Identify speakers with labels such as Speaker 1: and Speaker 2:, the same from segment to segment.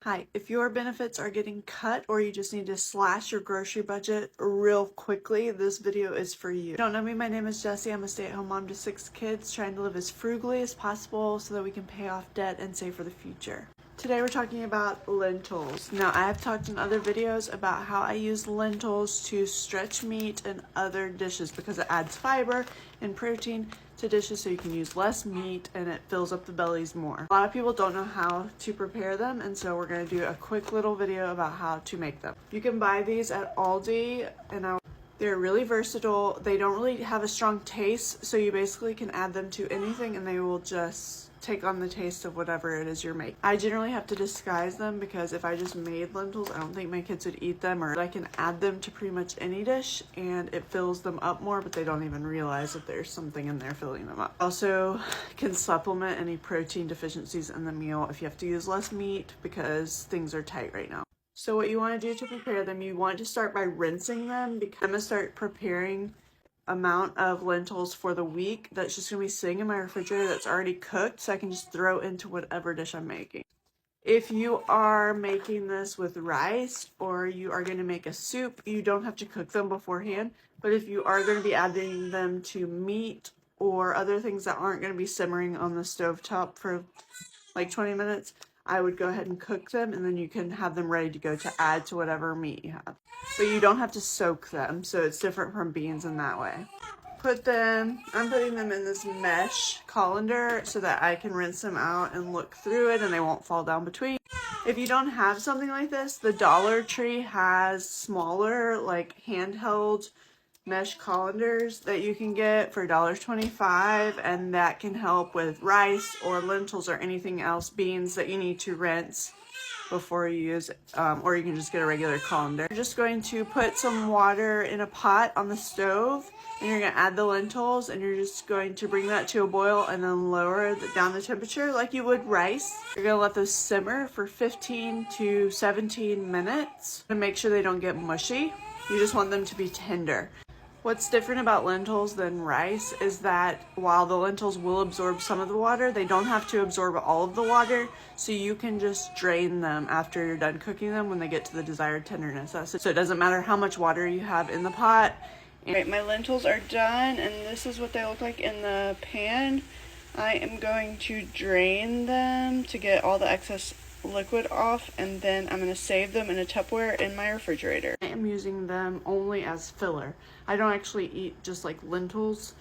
Speaker 1: Hi, if your benefits are getting cut or you just need to slash your grocery budget real quickly, this video is for you. If you don't know me, my name is Jessie. I'm a stay-at-home mom to 6 kids trying to live as frugally as possible so that we can pay off debt and save for the future. Today we're talking about lentils. Now, I have talked in other videos about how I use lentils to stretch meat and other dishes because it adds fiber and protein to dishes so you can use less meat and it fills up the bellies more. A lot of people don't know how to prepare them, and so we're going to do a quick little video about how to make them. You can buy these at Aldi, and they're really versatile. They don't really have a strong taste, so you basically can add them to anything and they will just take on the taste of whatever it is you're making. I generally have to disguise them because if I just made lentils, I don't think my kids would eat them, or I can add them to pretty much any dish and it fills them up more, but they don't even realize that there's something in there filling them up. Also can supplement any protein deficiencies in the meal if you have to use less meat because things are tight right now. So what you want to do to prepare them, you want to start by rinsing them, because I'm going to start preparing amount of lentils for the week that's just going to be sitting in my refrigerator that's already cooked, so I can just throw into whatever dish I'm making. If you are making this with rice or you are going to make a soup, you don't have to cook them beforehand, but if you are going to be adding them to meat or other things that aren't going to be simmering on the stovetop for like 20 minutes, I would go ahead and cook them, and then you can have them ready to go to add to whatever meat you have. But you don't have to soak them, so it's different from beans in that way. I'm putting them in this mesh colander so that I can rinse them out and look through it and they won't fall down between. If you don't have something like this, the Dollar Tree has smaller, like handheld mesh colanders that you can get for $1.25, and that can help with rice or lentils or anything else, beans that you need to rinse before you use it, or you can just get a regular colander. You're just going to put some water in a pot on the stove, and you're going to add the lentils, and you're just going to bring that to a boil and then lower down the temperature like you would rice. You're going to let those simmer for 15 to 17 minutes to make sure they don't get mushy. You just want them to be tender. What's different about lentils than rice is that while the lentils will absorb some of the water, they don't have to absorb all of the water, so you can just drain them after you're done cooking them when they get to the desired tenderness. So it doesn't matter how much water you have in the pot. Alright, my lentils are done, and this is what they look like in the pan. I am going to drain them to get all the excess liquid off, and then I'm going to save them in a Tupperware in my refrigerator. I am using them only as filler. I don't actually eat just like lentils.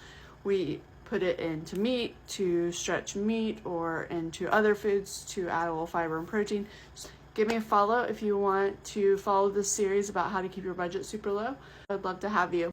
Speaker 1: We put it into meat to stretch meat or into other foods to add a little fiber and protein. Just give me a follow if you want to follow this series about how to keep your budget super low. I'd love to have you.